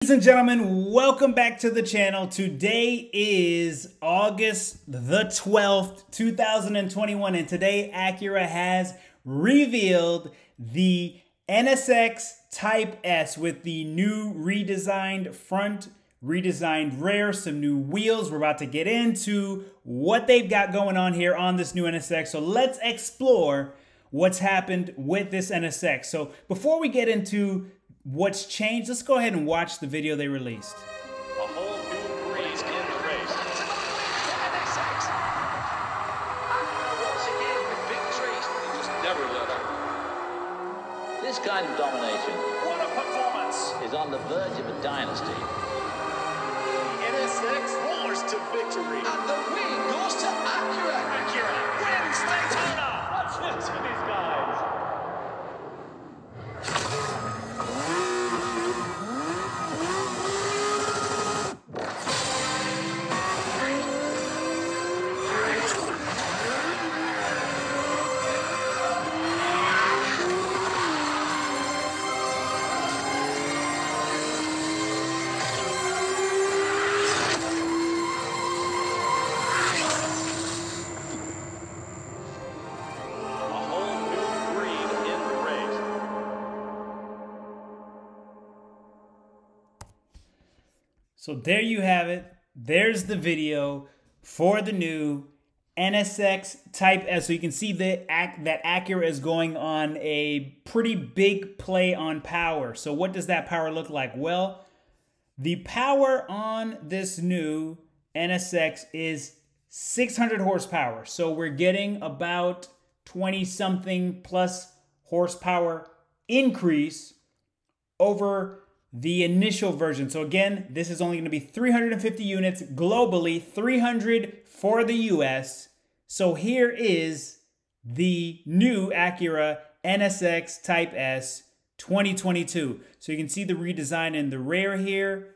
Ladies and gentlemen, welcome back to the channel. Today is August the 12th, 2021, and today Acura has revealed the NSX Type S with the new redesigned front, redesigned rear, some new wheels. We're about to get into what they've got going on here on this new NSX. So let's explore what's happened with this NSX. So before we get into what's changed, let's go ahead and watch the video they released. A whole new breed in the race. NSX. Once again with victories. They just never let up. This kind of domination What a performance. is on the verge of a dynasty. NSX roars to victory. And the win goes to Acura. Acura wins Daytona. Let's listen to these guys. So there you have it. There's the video for the new NSX Type S. So you can see that Acura is going on a pretty big play on power. So what does that power look like? Well, the power on this new NSX is 600 horsepower. So we're getting about 20-something plus horsepower increase over the initial version. So again, this is only going to be 350 units globally, 300 for the US. So here is the new Acura NSX Type S 2022. So you can see the redesign in the rear here.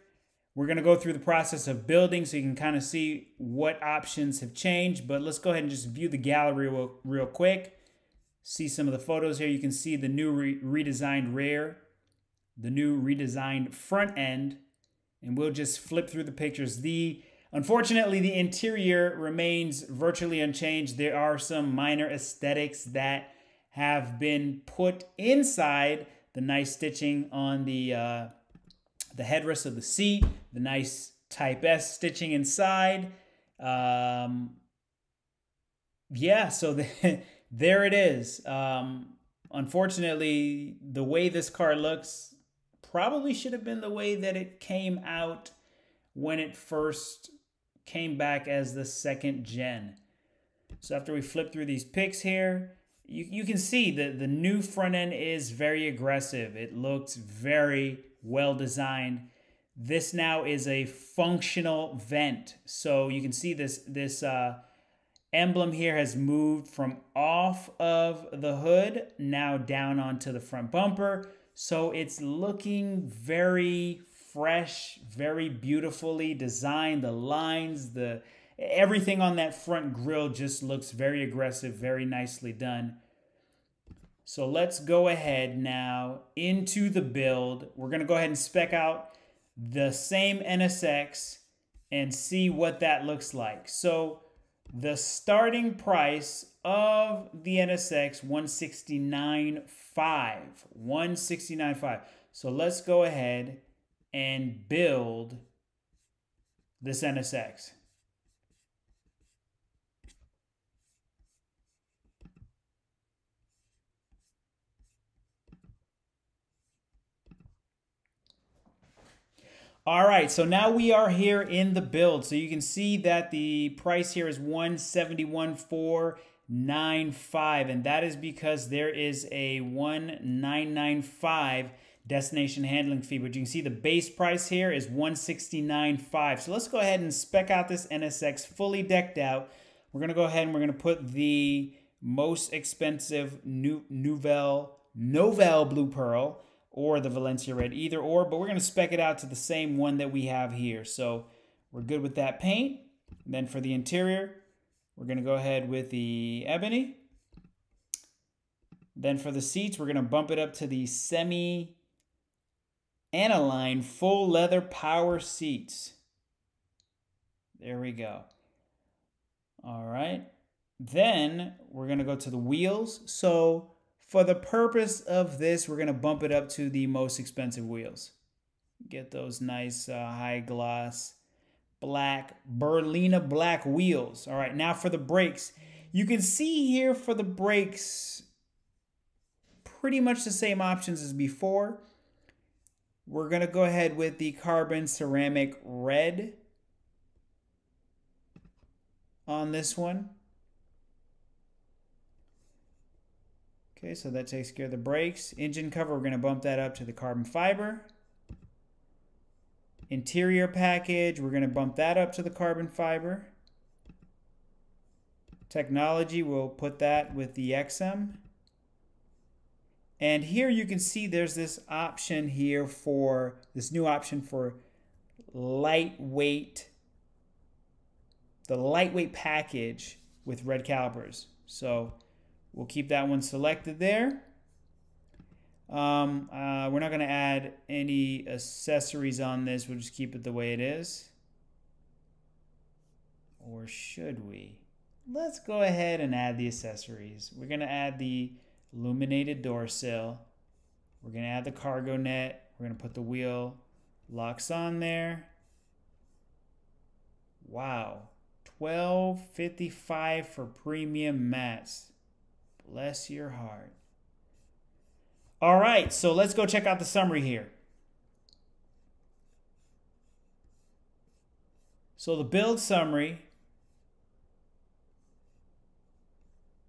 We're going to go through the process of building so you can kind of see what options have changed. But let's go ahead and just view the gallery real quick. See some of the photos here. You can see the new redesigned rear, the new redesigned front end, and we'll just flip through the pictures. Unfortunately, the interior remains virtually unchanged. There are some minor aesthetics that have been put inside. The nice stitching on the headrest of the seat, the nice Type S stitching inside. Yeah, so there it is. Unfortunately, the way this car looks probably should have been the way that it came out when it first came back as the second gen. So after we flip through these pics here, you can see that the new front end is very aggressive. It looks very well designed. This now is a functional vent. So you can see this emblem here has moved from off of the hood now down onto the front bumper. So it's looking very fresh, very beautifully designed. The lines, everything on that front grille just looks very aggressive, very nicely done. So let's go ahead now into the build. We're going to go ahead and spec out the same NSX and see what that looks like. So the starting price of the NSX, $169,500. $169,500. So let's go ahead and build this NSX. All right, so now we are here in the build. So you can see that the price here is $171,495, and that is because there is a $1,995 destination handling fee. But you can see the base price here is $169,500. So let's go ahead and spec out this NSX fully decked out. We're going to go ahead and we're going to put the most expensive Nouvelle Blue Pearl or the Valencia Red, either or, but we're going to spec it out to the same one that we have here. So we're good with that paint. And then for the interior, we're going to go ahead with the ebony. Then for the seats, we're going to bump it up to the semi Aniline full leather power seats. There we go. All right. Then we're going to go to the wheels. So for the purpose of this, we're going to bump it up to the most expensive wheels. Get those nice high gloss black Berlina black wheels. All right, now for the brakes. You can see here for the brakes, pretty much the same options as before. We're going to go ahead with the carbon ceramic red on this one. Okay, so that takes care of the brakes. Engine cover, we're going to bump that up to the carbon fiber. Interior package, we're going to bump that up to the carbon fiber. Technology, we'll put that with the XM. And here you can see there's this option here for, this new option for lightweight, the lightweight package with red calipers. So we'll keep that one selected there. We're not going to add any accessories on this. We'll just keep it the way it is. Or should we? Let's go ahead and add the accessories. We're going to add the illuminated door sill. We're going to add the cargo net. We're going to put the wheel locks on there. Wow. $12.55 for premium mats. Bless your heart. All right, so let's go check out the summary here. So the build summary.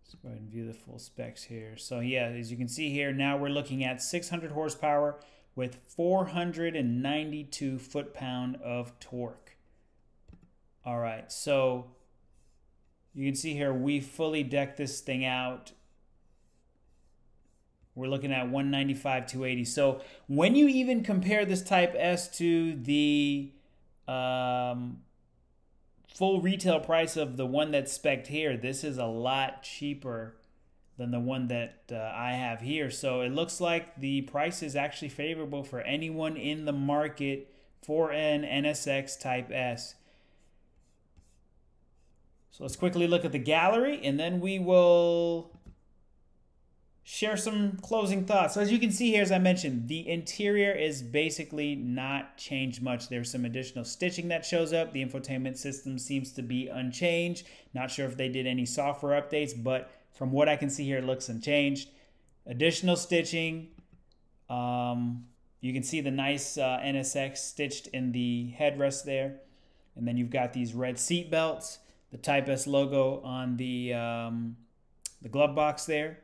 Let's go ahead and view the full specs here. So yeah, as you can see here, now we're looking at 600 horsepower with 492 foot-pound of torque. All right, so you can see here we fully decked this thing out. We're looking at 195, 280. So when you even compare this Type S to the full retail price of the one that's spec'd here, this is a lot cheaper than the one that I have here. So it looks like the price is actually favorable for anyone in the market for an NSX Type S. So let's quickly look at the gallery, and then we will share some closing thoughts. So as you can see here, as I mentioned, the interior is basically not changed much. There's some additional stitching that shows up. The infotainment system seems to be unchanged. Not sure if they did any software updates, but from what I can see here, it looks unchanged. Additional stitching. You can see the nice NSX stitched in the headrest there. And then you've got these red seat belts, the Type S logo on the glove box there,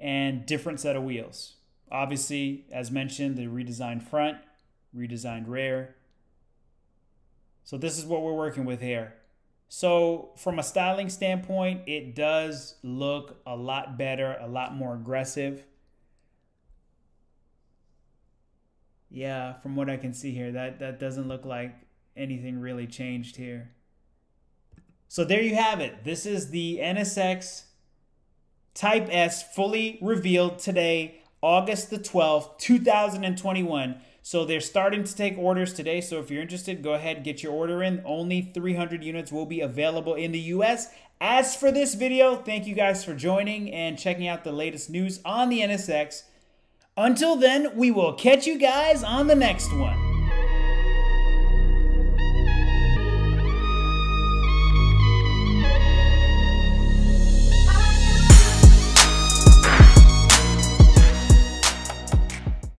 and different set of wheels. Obviously, as mentioned, the redesigned front, redesigned rear. So this is what we're working with here. So from a styling standpoint, it does look a lot better, a lot more aggressive. Yeah, from what I can see here, that doesn't look like anything really changed here. So there you have it. This is the NSX Type S fully revealed today, August the 12th, 2021. So they're starting to take orders today. So if you're interested, go ahead and get your order in. Only 300 units will be available in the US. As for this video, thank you guys for joining and checking out the latest news on the NSX. Until then, we will catch you guys on the next one.